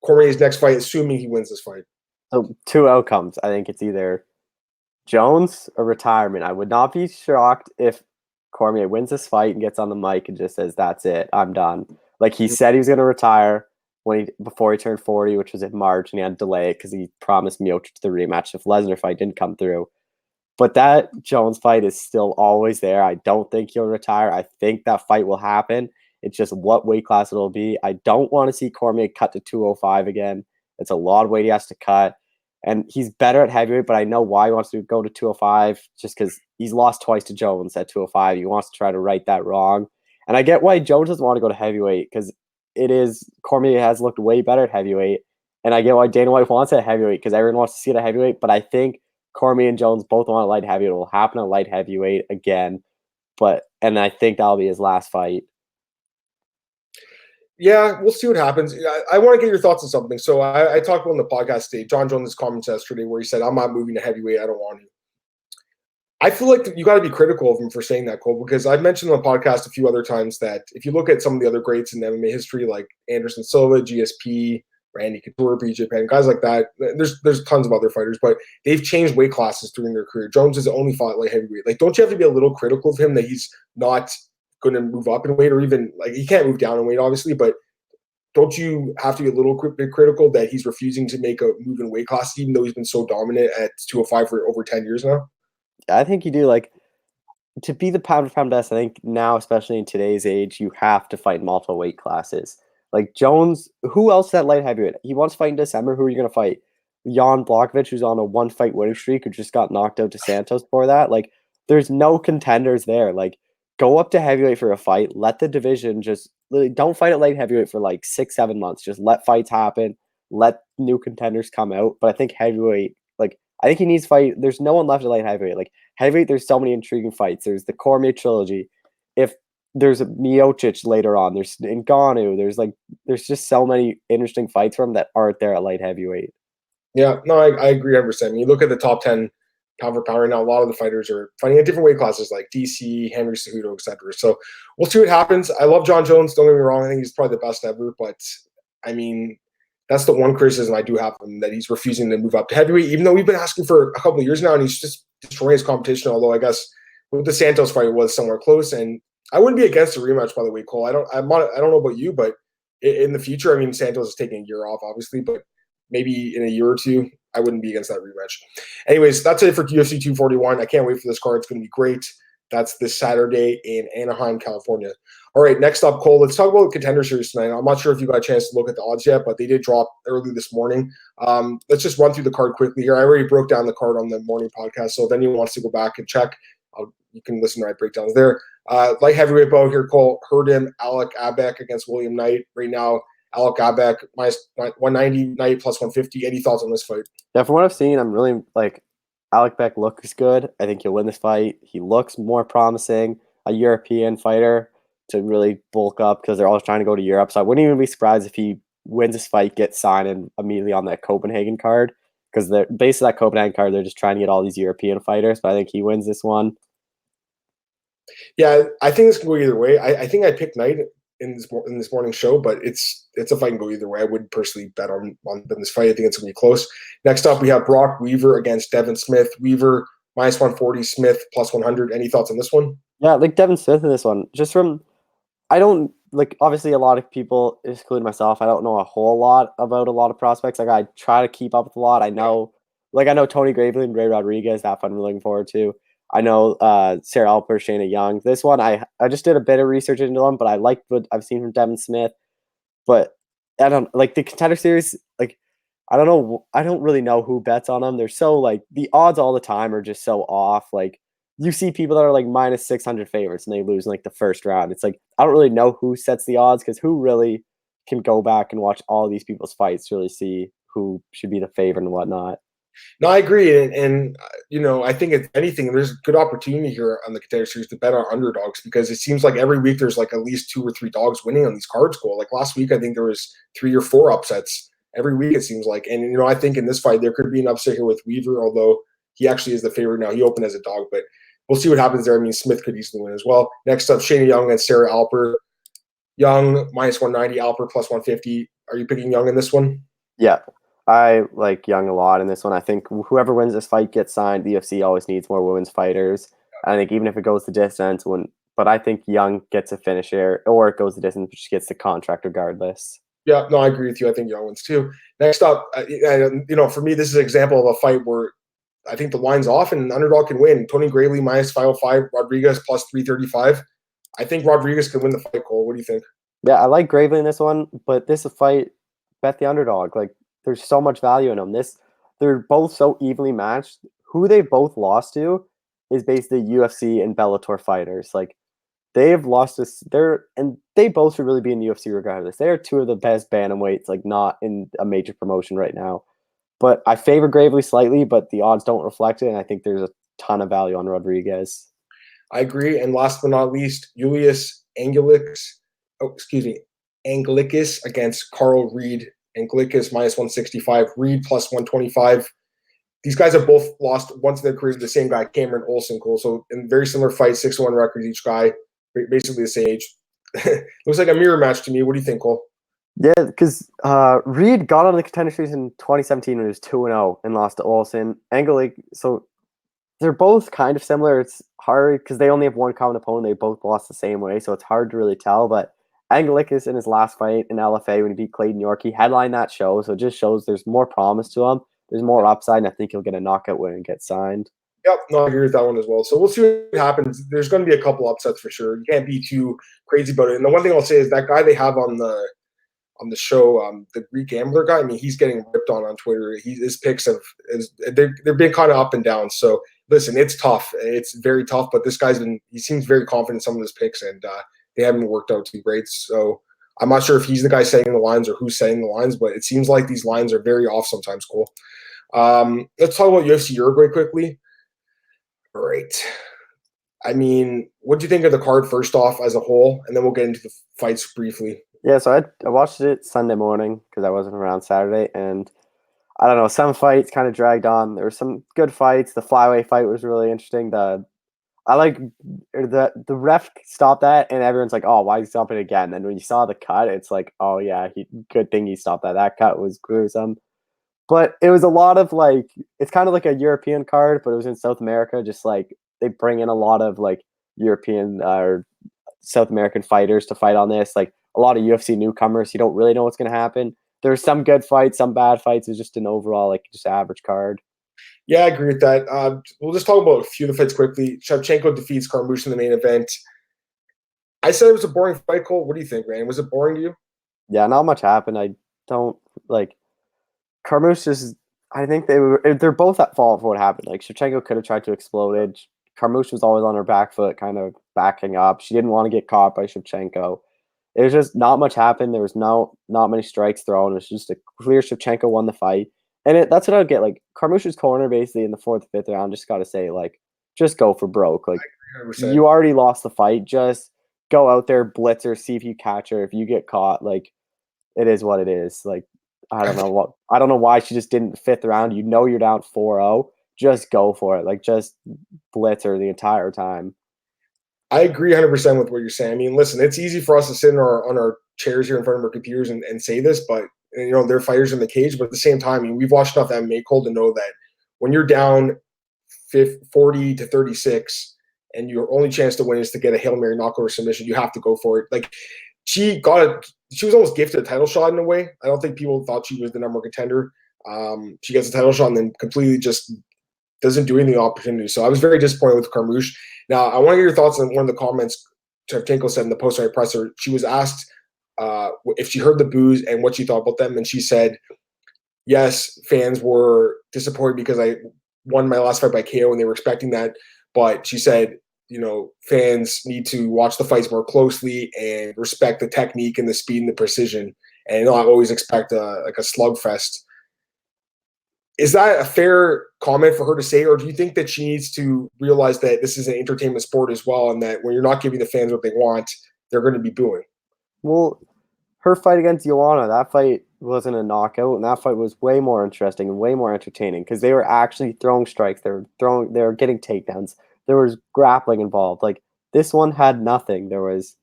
Cormier's next fight, assuming he wins this fight? So 2 outcomes. I think it's either Jones or retirement. I would not be shocked if Cormier wins this fight and gets on the mic and just says, "That's it, I'm done." Like he said he was going to retire before he turned 40, which was in March, and he had to delay it because he promised Miocic the rematch if Lesnar fight didn't come through. But that Jones fight is still always there. I don't think he'll retire. I think that fight will happen. It's just what weight class it'll be. I don't want to see Cormier cut to 205 again. It's a lot of weight he has to cut. And he's better at heavyweight, but I know why he wants to go to 205 just because he's lost twice to Jones at 205. He wants to try to right that wrong. And I get why Jones doesn't want to go to heavyweight because Cormier has looked way better at heavyweight. And I get why Dana White wants it at heavyweight because everyone wants to see it at heavyweight. But I think Cormier and Jones both want a light heavyweight. It will happen at light heavyweight again. And I think that'll be his last fight. Yeah, we'll see what happens. I want to get your thoughts on something. So I talked about on the podcast today, John Jones' comments yesterday where he said, "I'm not moving to heavyweight. I don't want to." I feel like you got to be critical of him for saying that, Cole, because I've mentioned on the podcast a few other times that if you look at some of the other greats in MMA history, like Anderson Silva, GSP, Randy Couture, BJ Penn, guys like that, there's tons of other fighters, but they've changed weight classes during their career. Jones has only fought light heavyweight. Like, don't you have to be a little critical of him that he's not going to move up in weight, or even like he can't move down in weight, obviously, but don't you have to be a little bit critical that he's refusing to make a move in weight class, even though he's been so dominant at 205 for over 10 years now? I think you do. Like, to be the pound for pound best, I think now, especially in today's age, you have to fight multiple weight classes. Like Jones, who else is at light heavyweight? He wants to fight in December. Who are you going to fight? Jan Blachowicz, who's on a 1-fight winning streak, who just got knocked out to Santos for that. Like, there's no contenders there. Like, go up to heavyweight for a fight. Let the division just don't fight at light heavyweight for like 6-7 months. Just let fights happen. Let new contenders come out. But I think heavyweight, I think he needs to fight. There's no one left at light heavyweight. Like heavyweight, there's so many intriguing fights. There's the Cormier trilogy. If there's a Miocic later on, there's Ngannou. There's just so many interesting fights for him that aren't there at light heavyweight. Yeah, no, I agree 100%. I mean, you look at the top 10 pound for pound right now, a lot of the fighters are fighting at different weight classes like DC, Henry Cejudo, etc. So we'll see what happens. I love John Jones. Don't get me wrong. I think he's probably the best ever. But, I mean, That's the one criticism I do have of him, that he's refusing to move up to heavyweight, even though we've been asking for a couple of years now, and he's just destroying his competition. Although I guess with the Santos fight, it was somewhere close, and I wouldn't be against a rematch, by the way, Cole. I don't know about you, but in the future, I mean, Santos is taking a year off, obviously, but maybe in a year or two, I wouldn't be against that rematch. Anyways, that's it for UFC 241. I can't wait for this card. It's going to be great. That's this Saturday in Anaheim, California. All right, next up, Cole, let's talk about the Contender Series tonight. I'm not sure if you got a chance to look at the odds yet, but they did drop early this morning. Let's just run through the card quickly here. I already broke down the card on the morning podcast, so if anyone wants to go back and check, you can listen to my breakdowns there. Light heavyweight bout here, Cole. Herdem, Alec Abek against William Knight. Right now, Alec Abek minus 190, Knight plus 150. Any thoughts on this fight? Yeah, from what I've seen, I'm really like Alec Beck looks good. I think he'll win this fight. He looks more promising, a European fighter to really bulk up because they're all trying to go to Europe. So I wouldn't even be surprised if he wins this fight, gets signed and immediately on that Copenhagen card, because they're based on that Copenhagen card, they're just trying to get all these European fighters. But I think he wins this one. Yeah, I think this can go either way. I think I picked Knight in this morning show, but it's a fight can go either way. I wouldn't personally bet on this fight. I think it's going to be close. Next up, we have Brock Weaver against Devin Smith. Weaver minus 140, Smith plus 100. Any thoughts on this one? Yeah, like Devin Smith in this one. Just from, I don't, like, obviously a lot of people, including myself, I don't know a whole lot about a lot of prospects. Like, I try to keep up with a lot. I know Tony Gravely and Ray Rodriguez. That fight I'm looking forward to. I know Sarah Alper, Shayna Young. This one, I just did a bit of research into them, but I like what I've seen from Devin Smith. But I don't like the Contender Series. Like, I don't know. I don't really know who bets on them. They're so like the odds all the time are just so off. Like, you see people that are like minus 600 favorites and they lose in like the first round. It's like I don't really know who sets the odds, because who really can go back and watch all these people's fights to really see who should be the favorite and whatnot. No, I agree, and I think if anything, there's a good opportunity here on the Contender Series to bet on underdogs, because it seems like every week there's like at least 2 or 3 dogs winning on these cards. Goal like last week, I think there was 3 or 4 upsets every week. It seems like, and I think in this fight there could be an upset here with Weaver, although he actually is the favorite now. He opened as a dog, but we'll see what happens there. I mean, Smith could easily win as well. Next up, Shayna Young and Sarah Alper. Young minus 190, Alper plus 150. Are you picking Young in this one? Yeah. I like Young a lot in this one. I think whoever wins this fight gets signed. The UFC always needs more women's fighters. I think even if it goes the distance, but I think Young gets a finish here, or it goes the distance, but she gets the contract regardless. Yeah, no, I agree with you. I think Young wins too. Next up, for me, this is an example of a fight where I think the line's off and an underdog can win. Tony Gravely minus 505, Rodriguez plus 335. I think Rodriguez can win the fight, Cole. What do you think? Yeah, I like Gravely in this one, but this is a fight, bet the underdog. Like, there's so much value in them. They're both so evenly matched. Who they both lost to is basically UFC and Bellator fighters. Like, they have lost this. They both should really be in the UFC regardless. They are 2 of the best bantamweights, like not in a major promotion right now. But I favor Gravely slightly, but the odds don't reflect it, and I think there's a ton of value on Rodriguez. I agree. And last but not least, Julius Anglicus against Carl Reed. Anglicus minus 165, Reed plus 125. These guys have both lost once in their careers to the same guy, Cameron Olson, Cole. So in very similar fights, 6-1 records each guy, basically the same age. Looks like a mirror match to me. What do you think, Cole? Yeah, because Reed got on the Contender Series in 2017 when he was 2-0 and lost to Olson. So they're both kind of similar. It's hard because they only have one common opponent. They both lost the same way, so it's hard to really tell. But Anglicus in his last fight in LFA when he beat Clayton York, he headlined that show, so it just shows there's more promise to him. There's more upside, and I think he'll get a knockout win and get signed. Yep, no, I agree with that one as well. So we'll see what happens. There's going to be a couple upsets for sure. You can't be too crazy about it. And the one thing I'll say is that guy they have on the show, the Greek gambler guy. I mean, he's getting ripped on Twitter. His picks they're being kind of up and down. So listen, it's tough. It's very tough. But this guy's he seems very confident in some of his picks, and they haven't worked out too great. So I'm not sure if he's the guy setting the lines or who's setting the lines, but it seems like these lines are very off sometimes. Cool. Let's talk about UFC Uruguay quickly. All right. I mean, what do you think of the card first off as a whole, and then we'll get into the fights briefly. Yeah, so I watched it Sunday morning because I wasn't around Saturday, and I don't know, some fights kind of dragged on. There were some good fights. The flyweight fight was really interesting. I like the ref stopped that, and everyone's like, "Oh, why is he stopping it again?" And when you saw the cut, it's like, "Oh yeah, good thing he stopped that. That cut was gruesome." But it was a lot of like, it's kind of like a European card, but it was in South America. Just like they bring in a lot of like European or South American fighters to fight on this. Like a lot of UFC newcomers, you don't really know what's going to happen. There's some good fights, some bad fights. It's just an overall like just average card. Yeah, I agree with that. We'll just talk about a few of the fights quickly. Shevchenko defeats Carmouche in the main event. I said it was a boring fight, Cole. What do you think, man? Was it boring to you? Yeah, not much happened. I don't like Carmouche just. I think they're both at fault for what happened. Like Shevchenko could have tried to explode it. Carmouche was always on her back foot, kind of backing up. She didn't want to get caught by Shevchenko. It was just not much happened. There was not many strikes thrown. It was just a clear Shevchenko won the fight. And that's what I would get. Like Carmouche's corner basically in the fourth, fifth round, just gotta say, like, just go for broke. Like 100%. you already lost the fight. Just go out there, blitz her, see if you catch her. If you get caught, like it is what it is. Like I don't know why she just didn't fifth round. You know you're down 4-0. Just go for it. Like just blitz her the entire time. I agree 100% with what you're saying. I mean, listen, it's easy for us to sit on our chairs here in front of our computers and say this, but you know they're fighters in the cage. But at the same time, I mean, we've watched enough MMA, Cole, to know that when you're down 40-36 and your only chance to win is to get a Hail Mary knockout submission, you have to go for it. Like she was almost gifted a title shot in a way. I don't think people thought she was the number one contender. She gets a title shot and then completely just doesn't do anything opportunity. So I was very disappointed with Carmouche. Now, I want to get your thoughts on one of the comments Shevchenko said in the post-fight presser. She was asked if she heard the boos and what she thought about them, and she said, yes, fans were disappointed because I won my last fight by KO and they were expecting that. But she said, you know, fans need to watch the fights more closely and respect the technique and the speed and the precision and not always expect a slugfest. Is that a fair comment for her to say, or do you think that she needs to realize that this is an entertainment sport as well, and that when you're not giving the fans what they want, they're going to be booing? Well, her fight against Joanna, that fight wasn't a knockout, and that fight was way more interesting and way more entertaining because they were actually throwing strikes. They were getting takedowns. There was grappling involved. Like this one had nothing. There was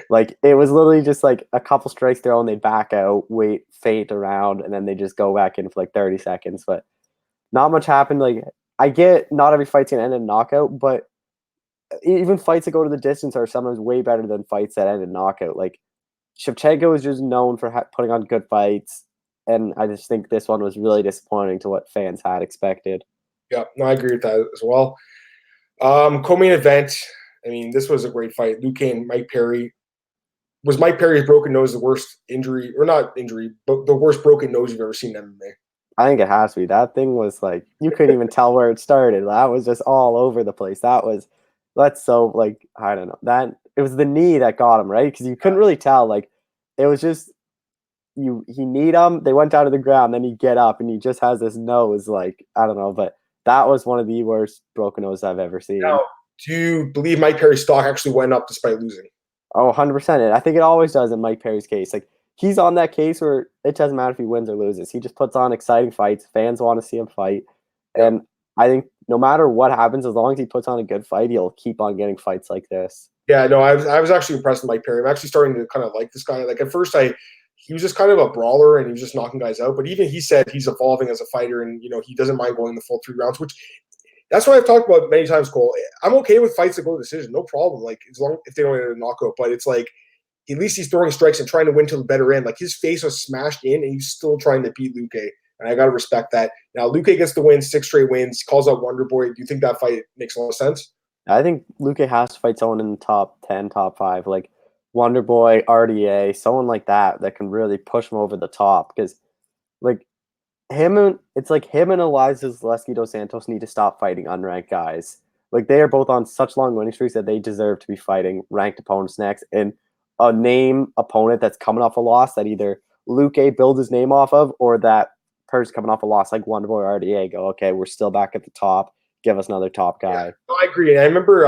like it was literally just like a couple strikes thrown, they back out, wait, feint around, and then they just go back in for like 30 seconds. But not much happened. Like I get not every fight's gonna end in knockout, but even fights that go to the distance are sometimes way better than fights that end in knockout. Like Shevchenko is just known for putting on good fights, and I just think this one was really disappointing to what fans had expected. Yeah, no, I agree with that as well. Co-main event. I mean, this was a great fight. Luke and Mike Perry. Was Mike Perry's broken nose the worst injury, or not injury, but the worst broken nose you've ever seen in MMA? I think it has to be. That thing was like you couldn't even tell where it started. That was just all over the place. That's so like I don't know. That it was the knee that got him, right? Because you couldn't really tell. Like it was just he kneed him. They went down to the ground, then he get up and he just has this nose. Like I don't know, but that was one of the worst broken noses I've ever seen. Now, do you believe Mike Perry's stock actually went up despite losing? Oh, 100%. I think it always does in Mike Perry's case. Like he's on that case where it doesn't matter if he wins or loses. He just puts on exciting fights. Fans want to see him fight. And I think no matter what happens, as long as he puts on a good fight, he'll keep on getting fights like this. Yeah, no, I was actually impressed with Mike Perry. I'm actually starting to kind of like this guy. Like at first he was just kind of a brawler and he was just knocking guys out. But even he said he's evolving as a fighter and, you know, he doesn't mind going the full 3 rounds, which that's what I've talked about many times, Cole. I'm okay with fights that go to decision. No problem. Like as long if they don't get a knockout, but it's like, at least he's throwing strikes and trying to win to the better end. Like his face was smashed in and he's still trying to beat Luque. And I got to respect that. Now, Luque gets the win, 6 straight wins, calls out Wonder Boy. Do you think that fight makes a lot of sense? I think Luque has to fight someone in the top 10, top 5, like Wonder Boy, RDA, someone like that can really push him over the top. Because, like, him and Eliza Zaleski dos Santos need to stop fighting unranked guys. Like, they are both on such long winning streaks that they deserve to be fighting ranked opponents next. And a name opponent that's coming off a loss that either Luque builds his name off of or that person coming off a loss like Wonder Boy or RDA go, okay, we're still back at the top. Give us another top guy. Yeah, I agree. And I remember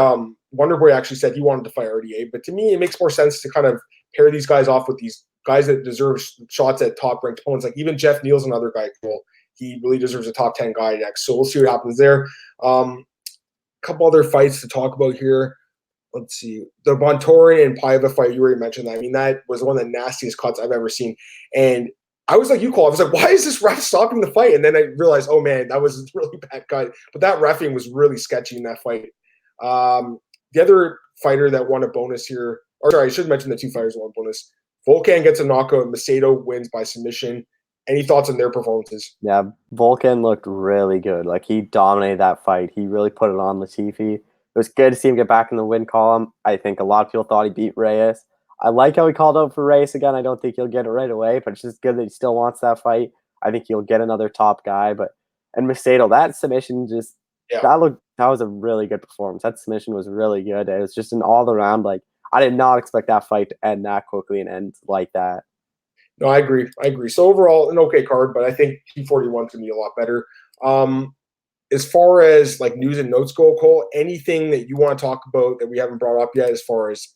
Wonder Boy actually said he wanted to fight RDA, but to me, it makes more sense to kind of pair these guys off with these guys that deserve shots at top ranked opponents. Like even Jeff Neal's another guy. Cool. He really deserves a top 10 guy next. So we'll see what happens there. couple other fights to talk about here. Let's see. The Bontorin and Paiva fight, you already mentioned that. I mean, that was one of the nastiest cuts I've ever seen. And I was like you, Cole. I was like, why is this ref stopping the fight? And then I realized, oh, man, that was a really bad cut. But that reffing was really sketchy in that fight. The other fighter that won a bonus here, or sorry, I should mention the two fighters that won a bonus. Volkan gets a knockout. Macedo wins by submission. Any thoughts on their performances? Yeah, Volkan looked really good. Like, he dominated that fight. He really put it on Latifi. It was good to see him get back in the win column. I think a lot of people thought he beat Reyes. I like how he called out for Reyes again. I don't think he'll get it right away, but it's just good that he still wants that fight. I think he'll get another top guy. And Macedo, that submission that was a really good performance. That submission was really good. It was just an all around, like, I did not expect that fight to end that quickly and end like that. No, I agree. So overall, an okay card, but I think T41 is going to be a lot better. As far as like news and notes go, Cole, anything that you want to talk about that we haven't brought up yet as far as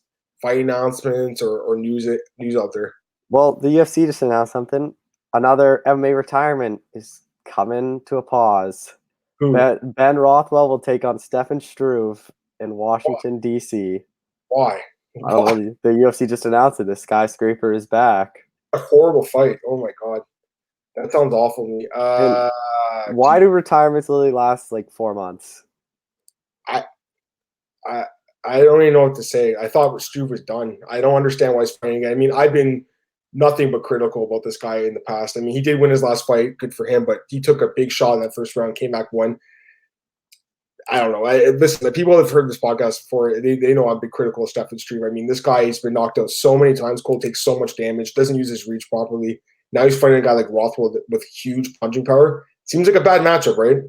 fight announcements or news out there? Well, the UFC just announced something. Another MMA retirement is coming to a pause. Who? Ben Rothwell will take on Stefan Struve in Washington, D.C. Why? I don't know. The UFC just announced it. The skyscraper is back. A horrible fight. Oh, my God. That sounds awful to me. Why do retirements literally last like 4 months? I don't even know what to say. I thought Struve was done. I don't understand why he's fighting again. I mean, I've been nothing but critical about this guy in the past. I mean, he did win his last fight. Good for him, but he took a big shot in that first round, came back, won. I don't know. Listen, the people that have heard this podcast before, they know I'm big critical of Stefan Struve. I mean, this guy has been knocked out so many times. Cole takes so much damage, doesn't use his reach properly. Now he's fighting a guy like Rothwell with huge punching power. Seems like a bad matchup, right?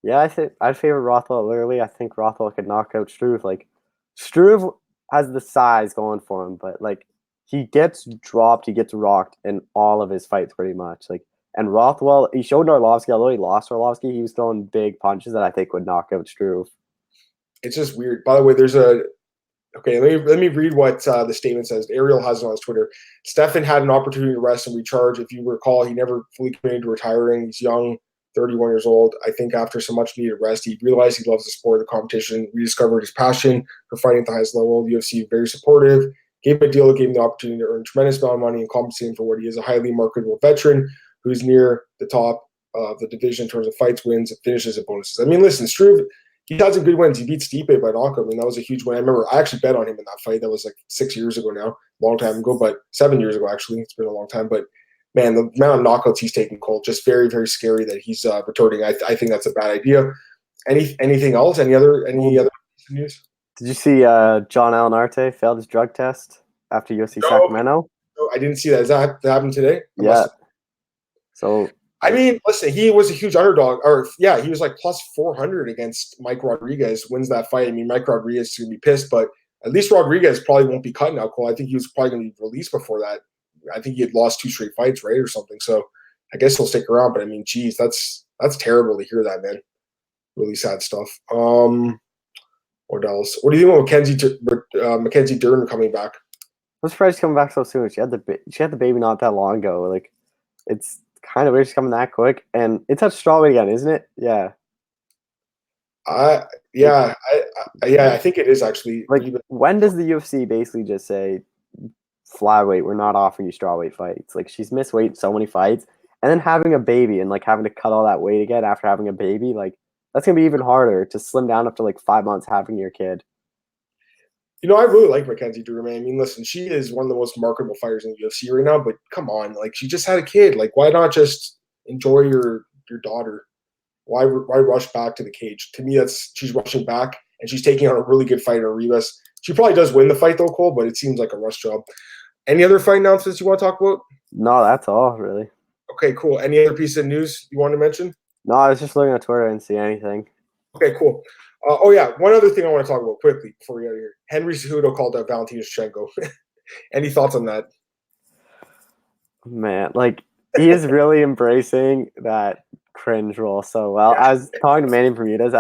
Yeah, I think I'd favor Rothwell early. I think Rothwell could knock out Struve. Like, Struve has the size going for him, but like, he gets dropped, he gets rocked in all of his fights pretty much. Like, and Rothwell, he showed Arlovsky, although he lost Arlovsky, he was throwing big punches that I think would knock out Struve. It's just weird. By the way, there's a okay. Let me read what the statement says. Ariel has it on his Twitter. Stefan had an opportunity to rest and recharge. If you recall, he never fully committed to retiring. He's young, 31 years old. I think after some much needed rest, he realized he loves the sport, the competition, rediscovered his passion for fighting at the highest level. The UFC very supportive. Gave him a deal that gave him the opportunity to earn a tremendous amount of money and compensate him for what he is, a highly marketable veteran who's near the top of the division in terms of fights, wins, finishes, and bonuses. I mean, listen, Struve, he had some good wins. He beat Stipe by knockout. I mean, that was a huge win. I remember I actually bet on him in that fight. That was like 6 years ago now, long time ago, but 7 years ago, actually. It's been a long time. But, man, the amount of knockouts he's taken, Cole, just very, very scary that he's returning. I think that's a bad idea. Anything else? Any other news? Did you see John Allen Arte failed his drug test after UFC Sacramento? No, I didn't see that. Is that happened today? Yeah. So, I mean, listen, he was a huge underdog. He was like plus 400 against Mike Rodriguez, wins that fight. I mean, Mike Rodriguez is going to be pissed, but at least Rodriguez probably won't be cut now, Cole. I think he was probably going to be released before that. I think he had lost 2 straight fights, right, or something. So I guess he'll stick around. But, I mean, geez, that's terrible to hear that, man. Really sad stuff. What else? What do you think about Mackenzie Dern coming back? I'm surprised she's coming back so soon. She had the baby not that long ago. Like, it's kind of weird she's coming that quick, and it's at strawweight again, isn't it? Yeah. I think it is actually. Like, when does the UFC basically just say, flyweight, we're not offering you strawweight fights? Like, she's missed weight in so many fights, and then having a baby and like having to cut all that weight again after having a baby, like that's gonna be even harder to slim down after like 5 months having your kid. You know, I really like Mackenzie Dern, man. I mean, listen, she is one of the most marketable fighters in the UFC right now, but come on, like, she just had a kid. Like, why not just enjoy your daughter? Why rush back to the cage? To me, she's rushing back, and she's taking on a really good fighter, Rivas. She probably does win the fight, though, Cole, but it seems like a rush job. Any other fight announcements you want to talk about? No, that's all, really. Okay, cool. Any other piece of news you want to mention? No, I was just looking at Twitter and see anything. Okay, cool. One other thing I want to talk about quickly before we get out of here. Henry Cejudo called out Valentina Shevchenko. Any thoughts on that? Man, like, he is really embracing that cringe role so well. Yeah. I was talking to Manny Bermudez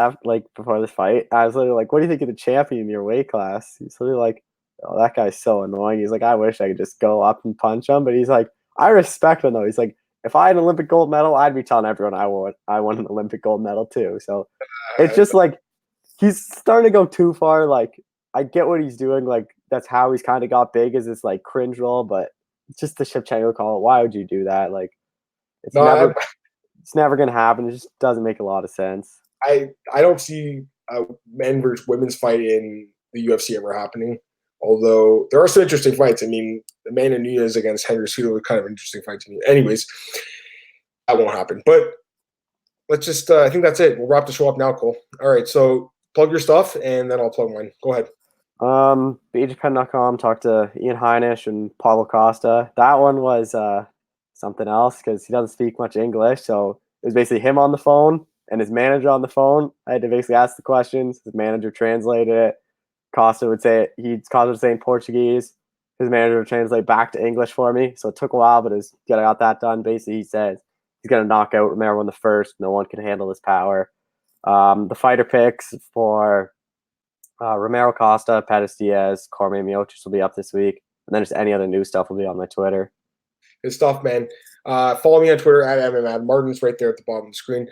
before this fight. I was literally like, "What do you think of the champion in your weight class?" He's literally like, "Oh, that guy's so annoying." He's like, "I wish I could just go up and punch him," but he's like, "I respect him though." He's like, "If I had an Olympic gold medal, I'd be telling everyone I won an Olympic gold medal too." So it's just like he's starting to go too far. Like, I get what he's doing. Like, that's how he's kind of got big, is this like cringe role. But it's just the Shevchenko call. Why would you do that? Like, it's No, it's never gonna happen. It just doesn't make a lot of sense. I don't see a men versus women's fight in the UFC ever happening. Although there are some interesting fights. I mean, the Manny Diaz against Henry Cedo was kind of an interesting fight to me. Anyways, that won't happen. But let's just, I think that's it. We'll wrap the show up now, Cole. All right, so plug your stuff, and then I'll plug mine. Go ahead. BJPen.com, talked to Ian Heinisch and Paulo Costa. That one was something else because he doesn't speak much English. So it was basically him on the phone and his manager on the phone. I had to basically ask the questions. His manager translated it. Costa would say Costa would say in Portuguese. His manager would translate back to English for me. So it took a while, but I got that done. Basically, he says he's going to knock out Romero in the first. No one can handle his power. The fighter picks for Romero Costa, Pettis Diaz, Cormier Miocic will be up this week. And then just any other new stuff will be on my Twitter. Good stuff, man. Follow me on Twitter at MMAOB. Martin's right there at the bottom of the screen.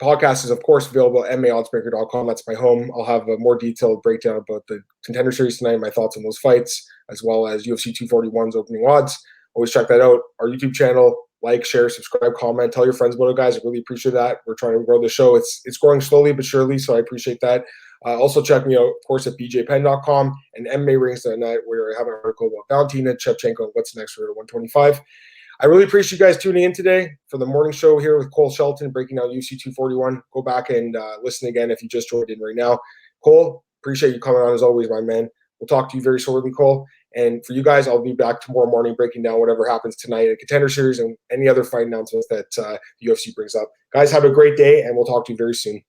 Podcast is, of course, available at MMAOddsbreaker.com. That's my home. I'll have a more detailed breakdown about the Contender Series tonight, my thoughts on those fights, as well as UFC 241's opening odds. Always check that out. Our YouTube channel, like, share, subscribe, comment, tell your friends about it, guys. I really appreciate that. We're trying to grow the show. It's growing slowly but surely, so I appreciate that. Also, check me out, of course, at bjpen.com and MMARings.net, where I have an article about Valentina, Shevchenko, and what's next for 125. I really appreciate you guys tuning in today for the morning show here with Cole Shelton, breaking down UFC 241. Go back and listen again if you just joined in right now. Cole, appreciate you coming on as always, my man. We'll talk to you very shortly, Cole. And for you guys, I'll be back tomorrow morning breaking down whatever happens tonight at Contender Series and any other fight announcements that the UFC brings up. Guys, have a great day, and we'll talk to you very soon.